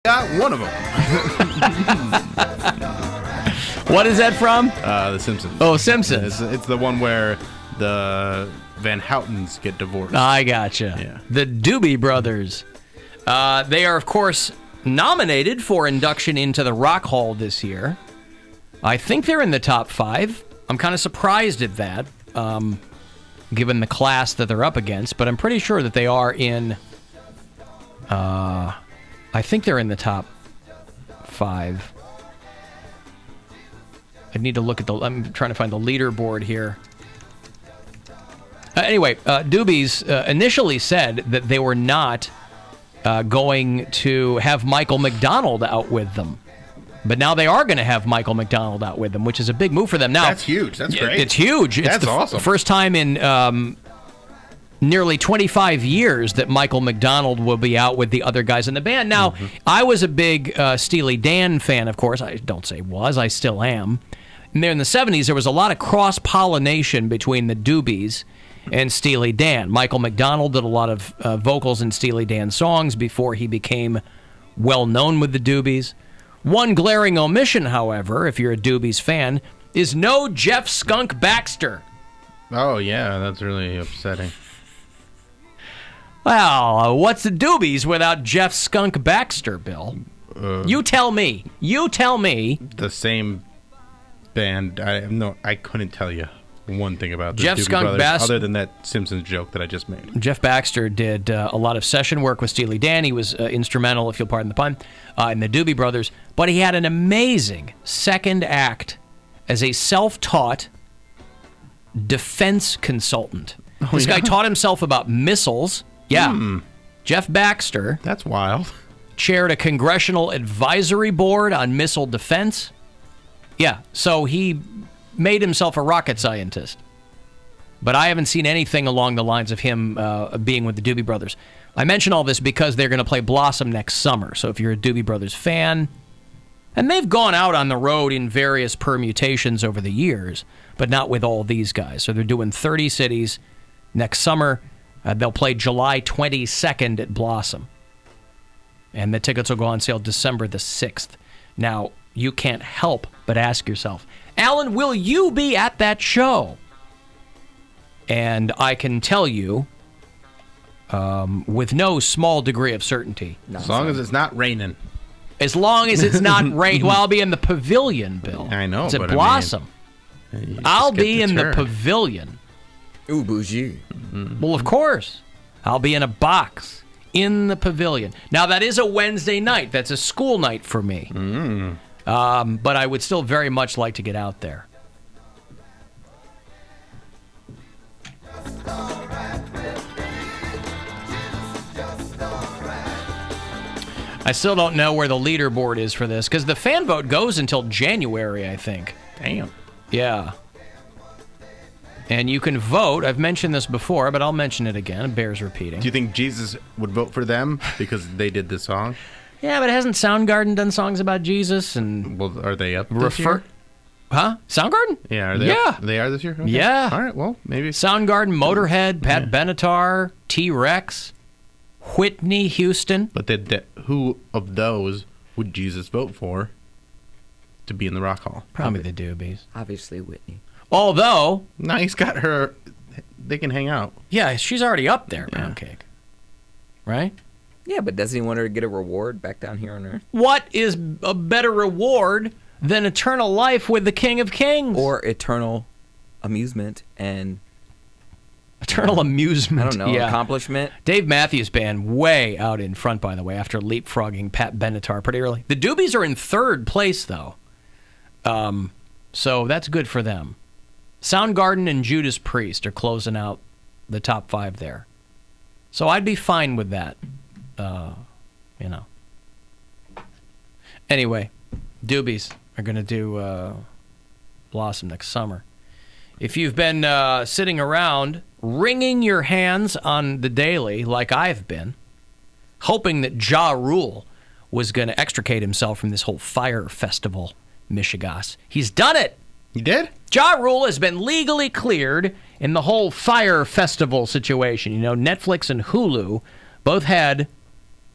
got one of them. What is that from? The Simpsons. Oh, Simpsons. It's the one where the Van Houtens get divorced. I gotcha. Yeah. The Doobie Brothers. They are, of course, nominated for induction into the Rock Hall this year. I think they're in the top 5. I'm kind of surprised at that, given the class that they're up against, but I'm pretty sure that they are in... I think they're in the top 5. I need to look at I'm trying to find the leaderboard here. Anyway, Doobies initially said that they were not going to have Michael McDonald out with them. But now they are going to have Michael McDonald out with them, which is a big move for them. Now, that's huge. That's great. It's huge. That's it's awesome. First time in nearly 25 years that Michael McDonald will be out with the other guys in the band. Now, I was a big Steely Dan fan, of course. I don't say was. I still am. And there in the 70s, there was a lot of cross-pollination between the Doobies and Steely Dan. Michael McDonald did a lot of vocals in Steely Dan songs before he became well-known with the Doobies. One glaring omission, however, if you're a Doobies fan, is no Jeff Skunk Baxter. Oh, yeah, that's really upsetting. Well, what's the Doobies without Jeff Skunk Baxter, Bill? You tell me. You tell me. The same band. I couldn't tell you one thing about this Jeff Doobie Skunk Brothers Baxter, other than that Simpsons joke that I just made. Jeff Baxter did a lot of session work with Steely Dan. He was instrumental, if you'll pardon the pun, in the Doobie Brothers. But he had an amazing second act as a self-taught defense consultant. This guy taught himself about missiles. Yeah. Jeff Baxter. That's wild. Chaired a congressional advisory board on missile defense. Yeah, so he made himself a rocket scientist. But I haven't seen anything along the lines of him being with the Doobie Brothers. I mention all this because they're going to play Blossom next summer. So if you're a Doobie Brothers fan, and they've gone out on the road in various permutations over the years, but not with all these guys. So they're doing 30 cities next summer. They'll play July 22nd at Blossom. And the tickets will go on sale December the 6th. Now, you can't help but ask yourself, Alan, will you be at that show? And I can tell you, with no small degree of certainty. As long as it's not raining. As long as it's not rain. Well, I'll be in the pavilion, Bill. I know, it's at but Blossom. I'll be in the turn. pavilion. Ooh, bougie. Well, of course. I'll be in a box in the pavilion. Now, that is a Wednesday night. That's a school night for me. But I would still very much like to get out there. I still don't know where the leaderboard is for this, because the fan vote goes until January, I think. Damn. Yeah. And you can vote. I've mentioned this before, but I'll mention it again. It bears repeating. Do you think Jesus would vote for them because they did the song? Yeah, but hasn't Soundgarden done songs about Jesus? And well, are they up this year? Huh? Soundgarden? Yeah, are they up? They are this year? Okay. Yeah. All right, well, maybe. Soundgarden, Motorhead, Pat Benatar, T-Rex, Whitney Houston. But who of those would Jesus vote for to be in the Rock Hall? Probably the Doobies. Obviously, Whitney. Although... No, he's got her... They can hang out. Yeah, she's already up there, Poundcake. Right? Yeah, but doesn't he want her to get a reward back down here on Earth? What is a better reward than eternal life with the King of Kings? Or eternal amusement and... Eternal amusement. I don't know, accomplishment. Dave Matthews Band way out in front, by the way, after leapfrogging Pat Benatar pretty early. The Doobies are in third place, though. So that's good for them. Soundgarden and Judas Priest are closing out the top 5 there. So I'd be fine with that. Anyway, Doobies are going to do Blossom next summer. If you've been sitting around wringing your hands on the daily, like I've been, hoping that Ja Rule was going to extricate himself from this whole fire festival mishigas, he's done it. He did? Ja Rule has been legally cleared in the whole fire festival situation. You know, Netflix and Hulu both had,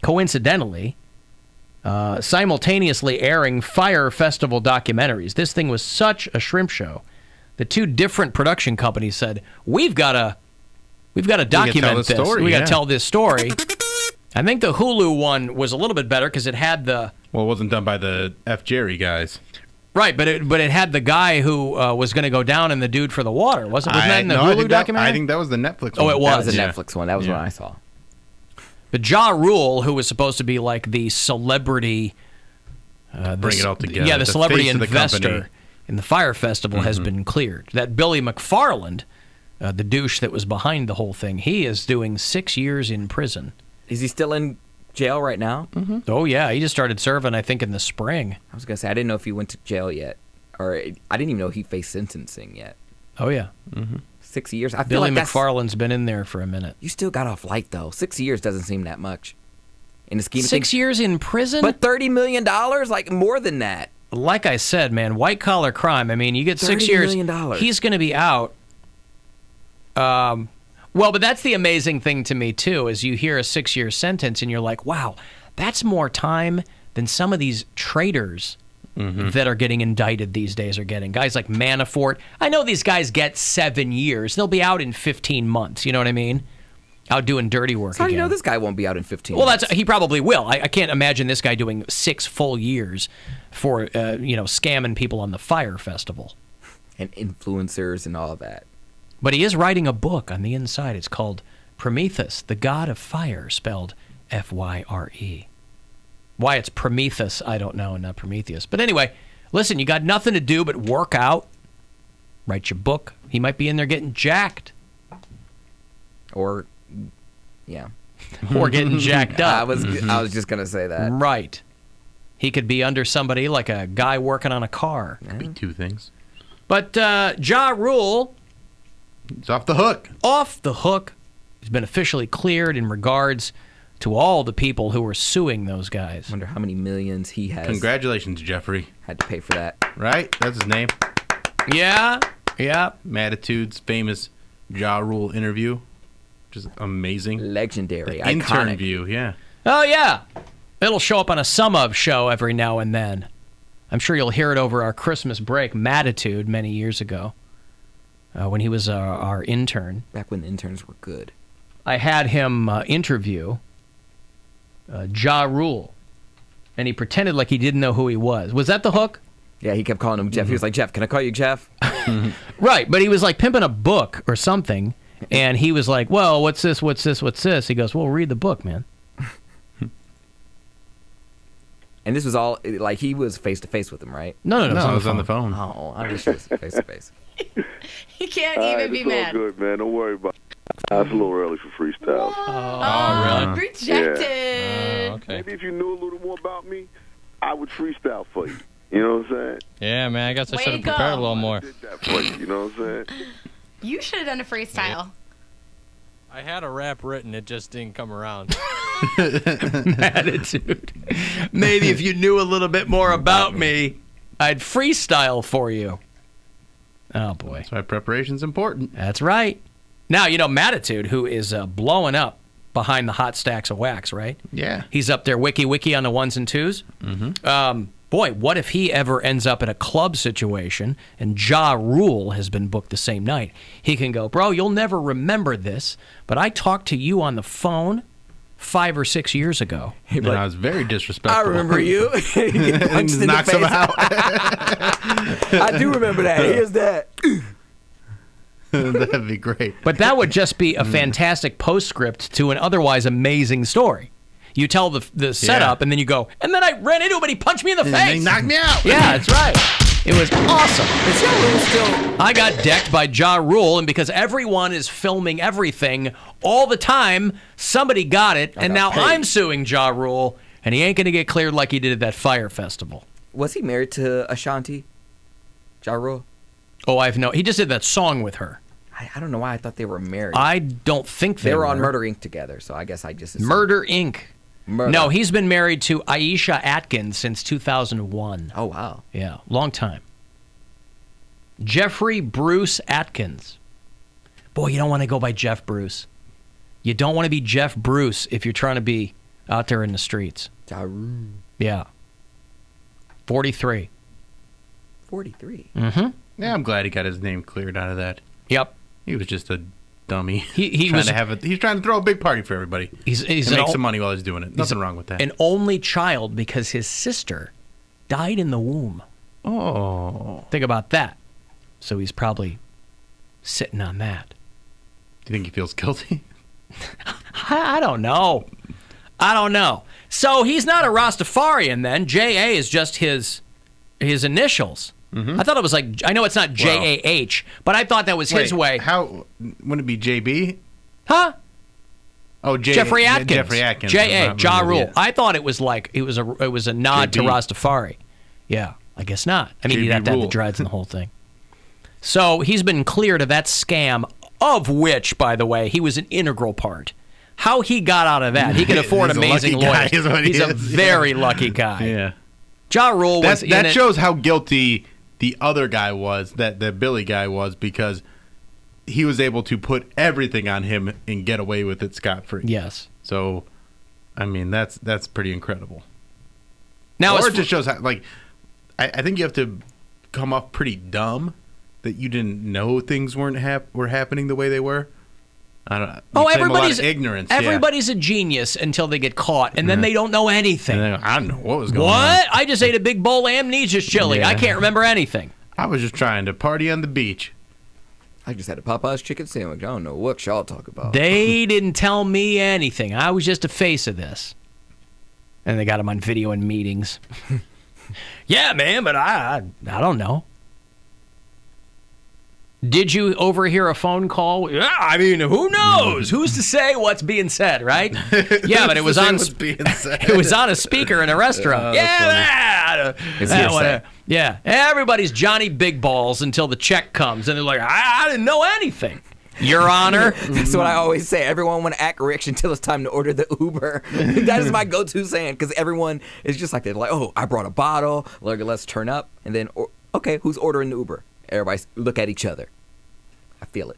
coincidentally, simultaneously airing Fire Festival documentaries. This thing was such a shrimp show. The two different production companies said, we've got to document this. We got to tell this story. I think the Hulu one was a little bit better because it had the... Well, it wasn't done by the F. Jerry guys. Right, but it had the guy who was going to go down and the dude for the water. Wasn't that in the Hulu documentary? I think that was the Netflix one. Oh, it was? That was the Netflix one. That was what I saw. But Ja Rule, who was supposed to be like the celebrity... Bring it all together. Yeah, the celebrity investor company. in the Fire Festival has been cleared. That Billy McFarland, the douche that was behind the whole thing, he is doing 6 years in prison. Is he still in jail right now? Mm-hmm. Oh, yeah. He just started serving, I think, in the spring. I was going to say, I didn't know if he went to jail yet. Or I didn't even know he faced sentencing yet. Oh, yeah. 6 years? I feel Billy like McFarland's been in there for a minute. You still got off light, though. 6 years doesn't seem that much. In the scheme of 6 years in prison? But $30 million? Like, more than that. Like I said, man, white-collar crime. I mean, you get 6 years. $30 million. He's going to be out. Well, but that's the amazing thing to me, too, is you hear a 6-year sentence and you're like, wow, that's more time than some of these traitors that are getting indicted these days are getting. Guys like Manafort. I know these guys get 7 years. They'll be out in 15 months. You know what I mean? Out doing dirty work So how do again. you know this guy won't be out in 15 Well, months? he probably will. I can't imagine this guy doing 6 full years for, scamming people on the Fire Festival. And influencers and all of that. But he is writing a book on the inside. It's called Prometheus, the God of Fire, spelled F-Y-R-E. Why it's Prometheus, I don't know, and not Prometheus. But anyway, listen, you got nothing to do but work out, write your book. He might be in there getting jacked. Or, yeah. Or getting jacked up. I was just going to say that. Right. He could be under somebody like a guy working on a car. Could be two things. But Ja Rule... He's off the hook. Off the hook. He's been officially cleared in regards to all the people who were suing those guys. Wonder how many millions he has. Congratulations, Jeffrey. Had to pay for that. Right? That's his name. Yeah. Yeah. Matitude's famous Ja Rule interview. Which is amazing. Legendary. The iconic. interview, yeah. Oh, yeah. It'll show up on a Sum Of show every now and then. I'm sure you'll hear it over our Christmas break. Matitude many years ago. When he was our intern. Back when the interns were good. I had him interview Ja Rule, and he pretended like he didn't know who he was. Was that the hook? Yeah, he kept calling him Jeff. He was like, Jeff, can I call you Jeff? Right, but he was like pimping a book or something, and he was like, well, what's this, what's this, what's this? He goes, well, read the book, man. And this was all, like, he was face-to-face with him, right? No, it was on the phone. Oh, I wish it was face-to-face. He can't even be mad. It's all good, man. Don't worry about it. It's a little early for freestyle. Oh, really? Rejected. Okay. Maybe if you knew a little more about me, I would freestyle for you. You know what I'm saying? Yeah, man. I guess I Way should have to go. prepared a little more. I did that for you. You know what I'm saying? You should have done a freestyle. I had a rap written. It just didn't come around. Attitude. Maybe if you knew a little bit more about me, I'd freestyle for you. Oh, boy. That's why preparation's important. That's right. Now, you know, Matitude, who is blowing up behind the hot stacks of wax, right? Yeah. He's up there wiki on the ones and twos. Mm-hmm. Boy, what if he ever ends up in a club situation and Ja Rule has been booked the same night? He can go, bro, you'll never remember this, but I talked to you on the phone 5 or 6 years ago. And I was very disrespectful. I remember you. He get punched in the Knocks face. him out. I do remember that. Here's that. That'd be great. But that would just be a fantastic postscript to an otherwise amazing story. You tell the setup, and then you go, and then I ran into him, and he punched me in the face. And he knocked me out. Yeah, that's right. It was awesome. Is Ja Rule still... I got decked by Ja Rule, and because everyone is filming everything all the time, somebody got it, and now paid. I'm suing Ja Rule, and he ain't going to get cleared like he did at that Fire Festival. Was he married to Ashanti? Ja Rule? Oh, he just did that song with her. I don't know why I thought they were married. I don't think they were on Murder Inc. together, so I guess I just... assumed. Murder Inc. Murder. No, he's been married to Aisha Atkins since 2001. Oh, wow. Yeah, long time. Jeffrey Bruce Atkins. Boy, you don't want to go by Jeff Bruce. You don't want to be Jeff Bruce if you're trying to be out there in the streets. Jaru. Yeah. 43. 43. Mm-hmm. Yeah, I'm glad he got his name cleared out of that. Yep. He was just a dummy. He was he's trying to throw a big party for everybody. He's to make some money while he's doing it. Nothing wrong with that. An only child because his sister died in the womb. Oh. Think about that. So he's probably sitting on that. Do you think he feels guilty? I don't know. I don't know. So he's not a Rastafarian then. J.A. is just his initials. I thought it was like, I know it's not J-A-H, but I thought that was his way. How, wouldn't it be J.B.? Huh? Oh, Jeffrey Atkins. Jeffrey Atkins. J.A. Ja Rule. Yeah. I thought it was like, it was a nod to JB. Rastafari. Yeah, I guess not. I mean, JB you'd have to have the Rule. dreads and the whole thing. So he's been cleared of that scam, of which, by the way, he was an integral part. How he got out of that, he can afford He's a amazing lucky guy lawyers. is what he He's a is. very lucky guy. Yeah. Ja Rule was in That it. shows how guilty the other guy was, that the Billy guy was, because he was able to put everything on him and get away with it scot-free. Yes. So, I mean, that's pretty incredible. Now, Or it just shows how, like, I think you have to come off pretty dumb that you didn't know things were happening the way they were. I don't know. Oh, You claim a lot of everybody's ignorance. Everybody's a genius until they get caught, and then they don't know anything. Yeah. I don't know what was going on. What? I just ate a big bowl of amnesia chili. Yeah. I can't remember anything. I was just trying to party on the beach. I just had a Popeye's chicken sandwich. I don't know what y'all talk about. They didn't tell me anything. I was just a face of this. And they got him on video in meetings. Yeah, man, but I don't know. Did you overhear a phone call? Yeah, I mean, who knows? Who's to say what's being said, right? Yeah, but it was on. It was on a speaker in a restaurant. Yeah, everybody's Johnny Big Balls until the check comes, and they're like, I didn't know anything. Your Honor. That's what I always say. Everyone want to act rich until it's time to order the Uber. That is my go-to saying, because everyone is just like that. Like, oh, I brought a bottle. Like, let's turn up, and then okay, who's ordering the Uber? Everybody look at each other. I feel it.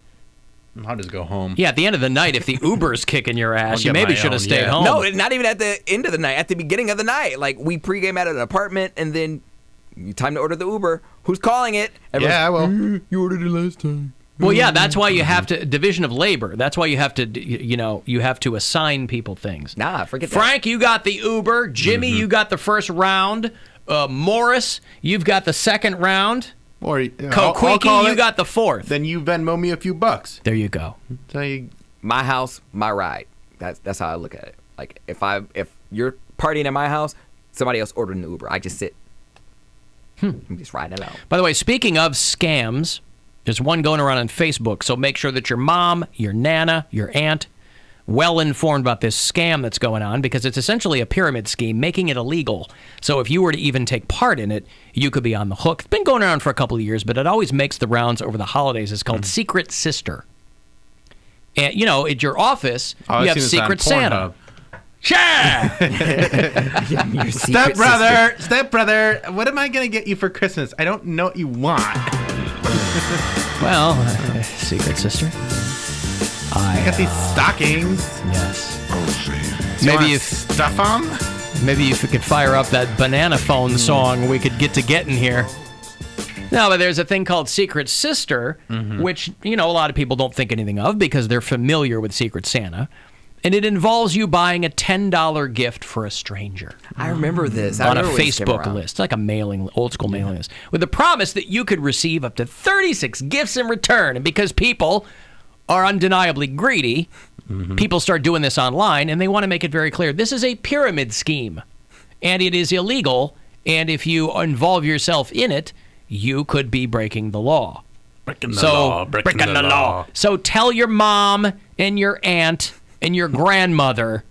I'll just go home. Yeah, at the end of the night, if the Uber's kicking your ass, I'll you get maybe my should have own, stayed yeah. home. No, not even at the end of the night. At the beginning of the night. Like, we pregame at an apartment, and then time to order the Uber. Who's calling it? Everyone's, Yeah, I will. You ordered it last time. Well, yeah, that's why you have to division of labor. That's why you have to, you have to assign people things. Nah, forget that. Frank, you got the Uber. Jimmy, you got the first round. Morris, you've got the second round. Or Coquiki, you got the fourth. Then you Venmo me a few bucks. There you go. So you, My house, my ride. That's how I look at it. Like, if you're partying at my house, somebody else ordering the Uber. I just sit. I'm just riding it out. By the way, speaking of scams, there's one going around on Facebook, so make sure that your mom, your nana, your aunt, well informed about this scam that's going on, because it's essentially a pyramid scheme, making it illegal. So if you were to even take part in it, you could be on the hook. It's been going around for a couple of years, but it always makes the rounds over the holidays. It's called Secret Sister. And, at your office, you have Secret Santa. Yeah! Step brother, what am I going to get you for Christmas? I don't know what you want. Well, Secret Sister. I got these stockings. Yes. Maybe Maybe you if stuff them. maybe if we could fire up that banana phone song, we could get in here. No, but there's a thing called Secret Sister, which, a lot of people don't think anything of because they're familiar with Secret Santa. And it involves you buying a $10 gift for a stranger. I remember this. On a Facebook list. It's like a old school mailing list. With the promise that you could receive up to 36 gifts in return. And because people are undeniably greedy, people start doing this online, and they want to make it very clear. This is a pyramid scheme, and it is illegal. And if you involve yourself in it, you could be breaking the law. Breaking the law. So tell your mom and your aunt and your grandmother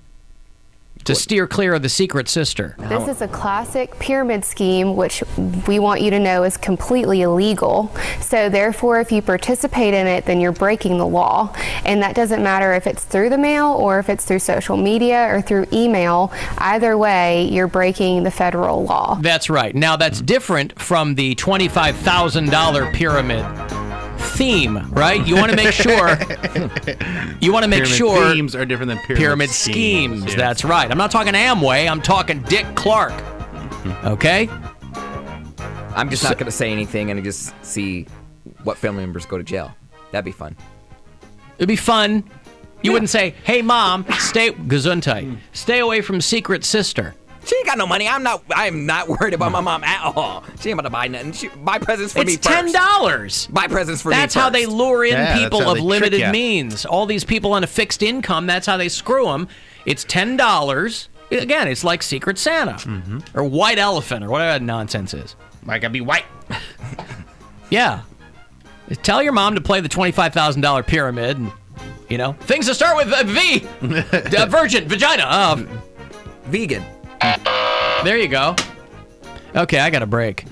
to steer clear of the Secret Sister. This is a classic pyramid scheme, which we want you to know is completely illegal. So therefore, if you participate in it, then you're breaking the law. And that doesn't matter if it's through the mail or if it's through social media or through email. Either way, you're breaking the federal law. That's right. Now, that's different from the $25,000 pyramid theme, right? You want to make sure. You want to make Pyramid sure. themes are different than Pyramid schemes. Yes. That's right. I'm not talking Amway. I'm talking Dick Clark. Okay? I'm just not going to say anything and just see what family members go to jail. That'd be fun. It'd be fun. You wouldn't say, "Hey, Mom, Gesundheit. Stay away from Secret Sister." She ain't got no money. I'm not worried about my mom at all. She ain't about to buy nothing. She buy presents for me It's first. $10. Buy presents for me That's first. how they lure in Yeah, people that's how of they limited trick ya. means. All these people on a fixed income, that's how they screw them. It's $10. Again, it's like Secret Santa or White Elephant or whatever that nonsense is. I gotta be white. Yeah. Tell your mom to play the $25,000 pyramid and, things that start with V. Virgin, vagina. Vegan. There you go. Okay, I got a break.